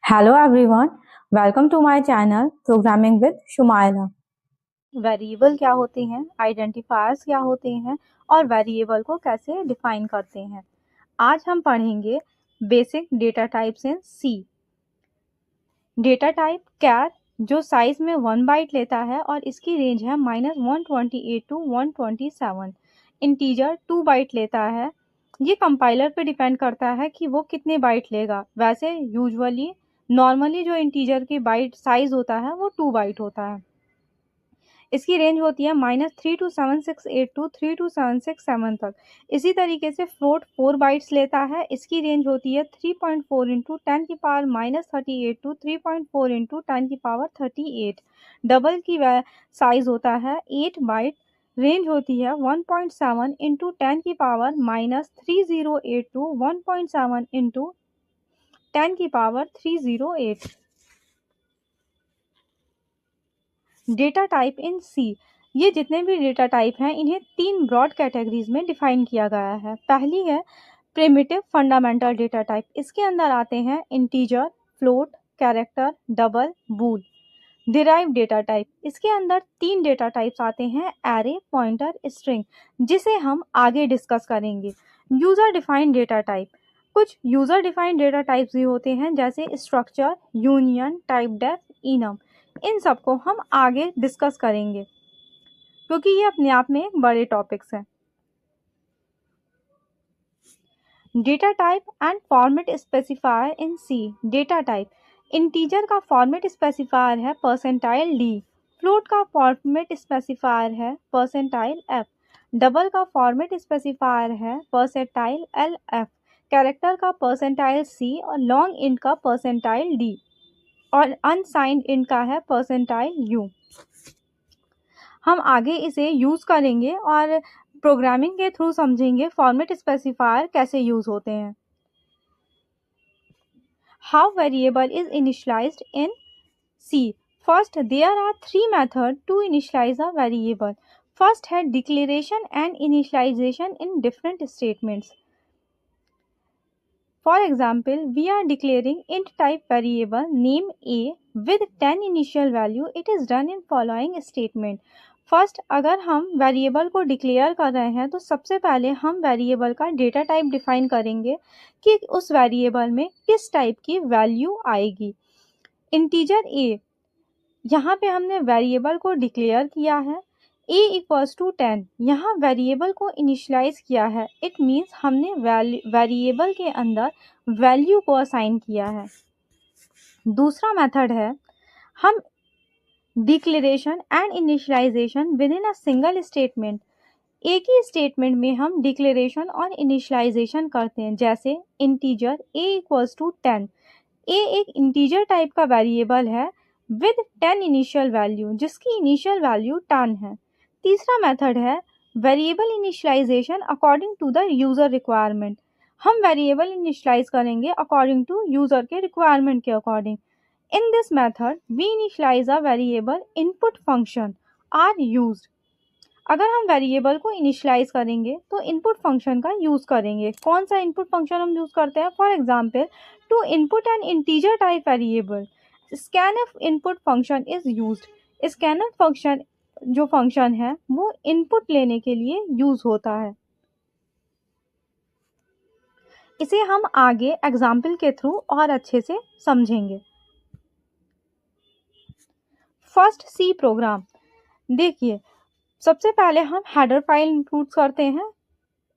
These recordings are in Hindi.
Hello everyone, welcome to my channel Programming with Shumaila। Variable क्या होते हैं, आइडेंटिफायर्स क्या होते हैं और वेरिएबल को कैसे डिफाइन करते हैं। आज हम पढ़ेंगे basic data types in C. Data type char जो साइज में 1 बाइट लेता है और इसकी रेंज है -128 टू 127। इंटीजर 2 बाइट लेता है। ये कंपाइलर पे डिपेंड करता है कि वो कितने बाइट लेगा। वैसे नॉर्मली जो इंटीजर की बाइट साइज होता है वो 2 बाइट होता है। इसकी रेंज होती है -3 टू 7682 टू 3 टू 767 तक। इसी तरीके से फ्लोट 4 बाइट्स लेता है। इसकी रेंज होती है 3.4 इंटू 10 की पावर -38 टू 3.4 इंटू 10 की पावर 38। डबल की साइज होता है 8 बाइट। रेंज होती है 1.7 इंटू 10 की पावर -308 टू 1.7 इंटू 10 की पावर 308। डेटा टाइप इन सी। ये जितने भी डेटा टाइप हैं इन्हें 3 ब्रॉड कैटेगरीज में डिफाइन किया गया है। पहली है प्रिमिटिव फंडामेंटल डेटा टाइप। इसके अंदर आते हैं इंटीजर, फ्लोट, कैरेक्टर, डबल, बूल। डिराइव डेटा टाइप, इसके अंदर 3 डेटा टाइप्स आते हैं, एरे, पॉइंटर, स्ट्रिंग, जिसे हम आगे डिस्कस करेंगे। यूजर डिफाइंड डेटा टाइप, कुछ यूजर डिफाइंड डेटा टाइप्स भी होते हैं जैसे structure, union, typedef, enum. इन सबको हम आगे डिस्कस करेंगे क्योंकि ये अपने आप में एक बड़े टॉपिक्स हैं। Data type and format specifier in C. Data type, integer का फॉर्मेट स्पेसिफायर है परसेंटाइल डी, फ्लोट का फॉर्मेट स्पेसिफायर है परसेंटाइल एफ, डबल का फॉर्मेट स्पेसिफायर है परसेंटाइल एल एफ, कैरेक्टर का परसेंटाइल सी और लॉन्ग इंट का परसेंटाइल डी और अनसाइंड इंट का है परसेंटाइल यू। हम आगे इसे यूज़ करेंगे और प्रोग्रामिंग के थ्रू समझेंगे फॉर्मेट स्पेसिफायर कैसे यूज़ होते हैं। How variable is initialized in C. First there are 3 method to initialize a variable. First है declaration and initialization in different statements. For example, we are declaring int type variable name a with 10 initial value. It is done in following statement. First, अगर हम वेरिएबल को डिक्लेयर कर रहे हैं तो सबसे पहले हम वेरिएबल का डेटा टाइप डिफाइन करेंगे कि उस वेरिएबल में किस टाइप की वैल्यू आएगी। इंटीजर a, यहाँ पे हमने वेरिएबल को डिक्लेयर किया है। a इक्वल्स टू 10, यहाँ वेरिएबल को इनिशियलाइज किया है। इट मीन्स हमने वेरिएबल के अंदर वैल्यू को असाइन किया है। दूसरा मेथड है हम declaration and initialisation within a single statement. एक ही स्टेटमेंट में हम डिक्लेरेशन और इनिशियलाइजेशन करते हैं। जैसे integer a equals to 10। a एक इंटीजर टाइप का वेरिएबल है विद 10 इनिशियल वैल्यू, जिसकी इनिशियल वैल्यू 10 है। तीसरा मेथड है variable initialisation according to the user requirement. हम वेरिएबल इनिशियलाइज करेंगे अकॉर्डिंग टू यूज़र के रिक्वायरमेंट के according. In this method we initialise a variable input function are used. अगर हम वेरिएबल को इनिशियलाइज करेंगे तो इनपुट फंक्शन का यूज़ करेंगे। कौन सा इनपुट फंक्शन हम यूज़ करते हैं? For example, to input an integer type variable scanf input function is used. scanf function जो फंक्शन है वो इनपुट लेने के लिए यूज़ होता है। इसे हम आगे एग्जाम्पल के थ्रू और अच्छे से समझेंगे। फर्स्ट सी प्रोग्राम, देखिए सबसे पहले हम हेडर फाइल इंक्लूड करते हैं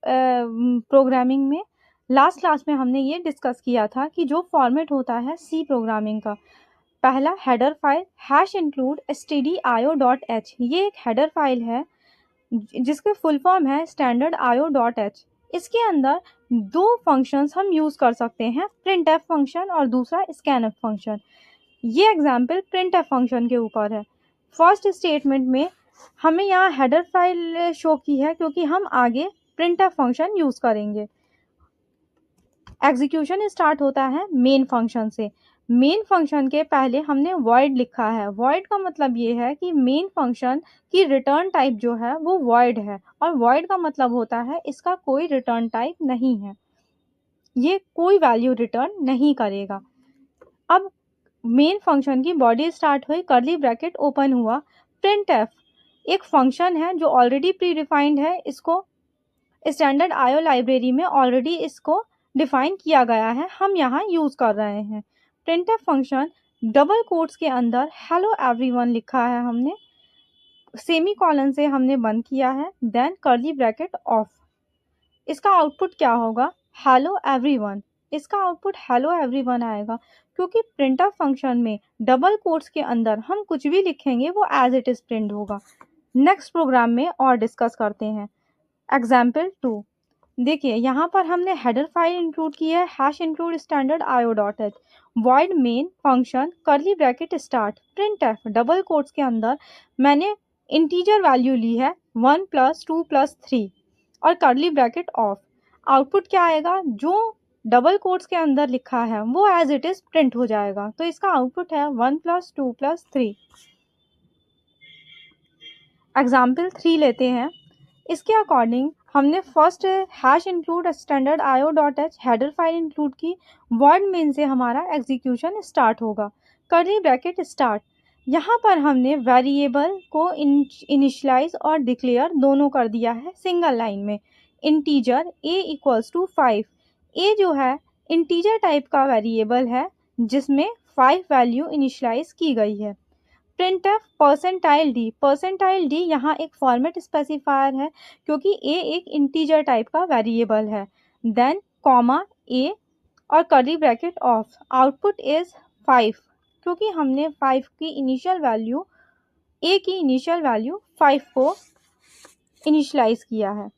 प्रोग्रामिंग में। लास्ट क्लास में हमने ये डिस्कस किया था कि जो फॉर्मेट होता है सी प्रोग्रामिंग का, पहला हेडर फाइल #stdio.h। ये एक हेडर फाइल है जिसके फुल फॉर्म है standardio.h। इसके अंदर 2 फंक्शंस हम यूज़ कर सकते हैं, printf फंक्शन और दूसरा scanf फंक्शन। ये एग्जाम्पल printf फंक्शन के ऊपर है। फर्स्ट स्टेटमेंट में हमें यहाँ हेडर फाइल शो की है क्योंकि हम आगे printf फंक्शन यूज़ करेंगे। एग्जीक्यूशन स्टार्ट होता है मेन फंक्शन से। मेन फंक्शन के पहले हमने void लिखा है। void का मतलब ये है कि मेन फंक्शन की रिटर्न टाइप जो है वो void है, और void का मतलब होता है इसका कोई रिटर्न टाइप नहीं है, ये कोई वैल्यू रिटर्न नहीं करेगा। अब मेन फंक्शन की बॉडी स्टार्ट हुई, कर्ली ब्रैकेट ओपन हुआ, प्रिंट एफ एक फंक्शन है जो ऑलरेडी प्री डिफाइंड है, इसको स्टैंडर्ड आईओ लाइब्रेरी में ऑलरेडी इसको डिफाइन किया गया है, हम यहाँ यूज़ कर रहे हैं। Print F function double quotes के अंदर हेलो एवरीवन लिखा है हमने, सेमी कॉलन से हमने बंद किया है, देन कर्ली ब्रैकेट ऑफ। इसका आउटपुट क्या होगा? Hello everyone. इसका आउटपुट हेलो एवरीवन आएगा, क्योंकि प्रिंटफ फंक्शन में डबल कोट्स के अंदर हम कुछ भी लिखेंगे वो एज इट इज़ प्रिंट होगा। नेक्स्ट प्रोग्राम में और डिस्कस करते हैं। एग्जाम्पल 2 देखिए, यहाँ पर हमने हेडर फाइल इंक्लूड की है, hash include standard io.h, void main function curly bracket start print F, double quotes के अंदर मैंने इंटीजर वैल्यू ली है 1 + 2 + 3 और कर्ली ब्रैकेट ऑफ। आउटपुट क्या आएगा? जो डबल कोट्स के अंदर लिखा है वो एज इट इज़ प्रिंट हो जाएगा, तो इसका आउटपुट है 1 + 2 + 3। एग्जाम्पल 3 लेते हैं। इसके अकॉर्डिंग हमने first hash include standard io.h header file include की, वर्ड मेन से हमारा एग्जीक्यूशन स्टार्ट होगा, कर्ली ब्रैकेट स्टार्ट। यहाँ पर हमने वेरिएबल को इनिशियलाइज और डिक्लेयर दोनों कर दिया है सिंगल लाइन में। इंटीजर a = 5, a जो है इंटीजर टाइप का वेरिएबल है जिसमें 5 वैल्यू इनिशियलाइज की गई है। प्रिंटफ परसेंटाइल डी यहाँ एक फॉर्मेट स्पेसिफायर है क्योंकि a एक इंटीजर टाइप का वेरिएबल है, देन कॉमा a और curly bracket of. Output is 5 क्योंकि हमने 5 की इनिशियल वैल्यू a की इनिशियल वैल्यू 5 को इनिशियलाइज किया है।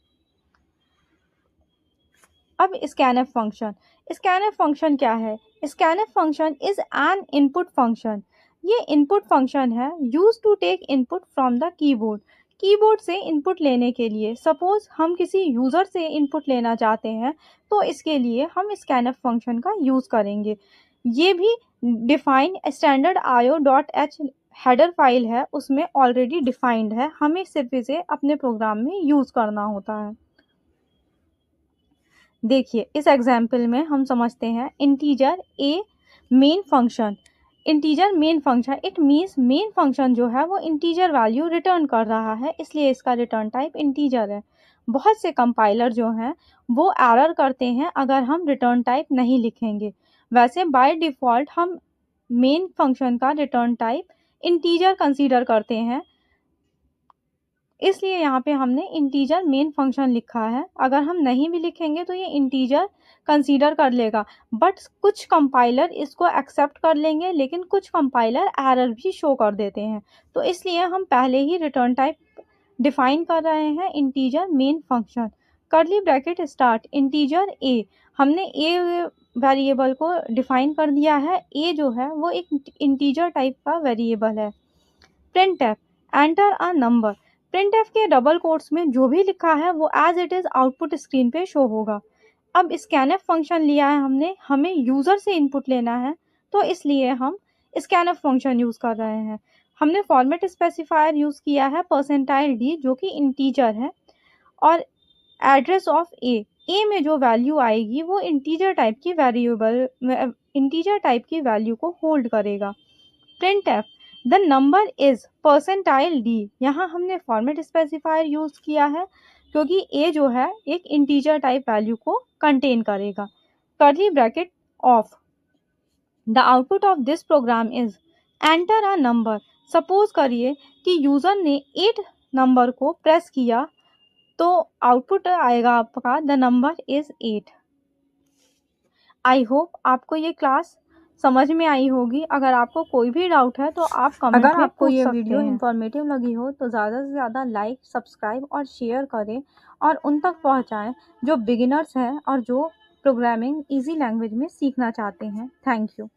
अब स्कैनफ फंक्शन क्या है? Scanf function is an input function. ये इनपुट फंक्शन है use to take input from the keyboard से इनपुट लेने के लिए। सपोज हम किसी यूज़र से इनपुट लेना चाहते हैं तो इसके लिए हम स्कैनफ फंक्शन का यूज़ करेंगे। ये भी define standard io.h header file है, उसमें ऑलरेडी डिफाइंड है, हमें सिर्फ इसे अपने प्रोग्राम में यूज़ करना होता है। देखिए, इस एग्जाम्पल में हम समझते हैं integer a main function. Integer main function it means main function जो है वो इंटीजर वैल्यू रिटर्न कर रहा है, इसलिए इसका रिटर्न टाइप इंटीजर है। बहुत से कंपाइलर जो हैं वो एरर करते हैं अगर हम रिटर्न टाइप नहीं लिखेंगे। वैसे बाय डिफ़ॉल्ट हम मेन फंक्शन का रिटर्न टाइप इंटीजर कंसीडर करते हैं, इसलिए यहाँ पे हमने इंटीजर मेन फंक्शन लिखा है। अगर हम नहीं भी लिखेंगे तो ये इंटीजर कंसीडर कर लेगा, बट कुछ कंपाइलर इसको एक्सेप्ट कर लेंगे, लेकिन कुछ कंपाइलर एरर भी शो कर देते हैं, तो इसलिए हम पहले ही रिटर्न टाइप डिफाइन कर रहे हैं integer main function. Curly bracket start integer a, हमने a वेरिएबल को डिफाइन कर दिया है। a जो है वो एक इंटीजर टाइप का वेरिएबल है। Printf enter a number, printf के डबल कोट्स में जो भी लिखा है वो as it is output screen पे शो होगा। अब स्कैनफ फंक्शन लिया है हमने, हमें यूज़र से इनपुट लेना है तो इसलिए हम स्कैनफ फंक्शन यूज़ कर रहे हैं। हमने फॉर्मेट स्पेसिफायर यूज़ किया है परसेंटाइल डी जो कि इंटीजर है, और एड्रेस ऑफ ए में जो वैल्यू आएगी वो इंटीजर टाइप की वैल्यू को होल्ड करेगा। Print F the number is percentile D, यहाँ हमने फॉर्मेट स्पेसिफायर यूज़ किया है क्योंकि a जो है एक इंटीजर टाइप वैल्यू को कंटेन करेगा। Curly bracket of the output of this program is enter a number. Suppose करिए कि यूज़र ने 8 नंबर को प्रेस किया तो आउटपुट आएगा आपका the number is 8। I hope आपको ये क्लास समझ में आई होगी। अगर आपको कोई भी डाउट है तो आप कमेंट में आपको पूछ ये सकते वीडियो हैं। इन्फॉर्मेटिव लगी हो तो ज़्यादा से ज़्यादा लाइक, सब्सक्राइब और शेयर करें और उन तक पहुंचाएं जो बिगिनर्स हैं और जो प्रोग्रामिंग इजी लैंग्वेज में सीखना चाहते हैं। Thank you.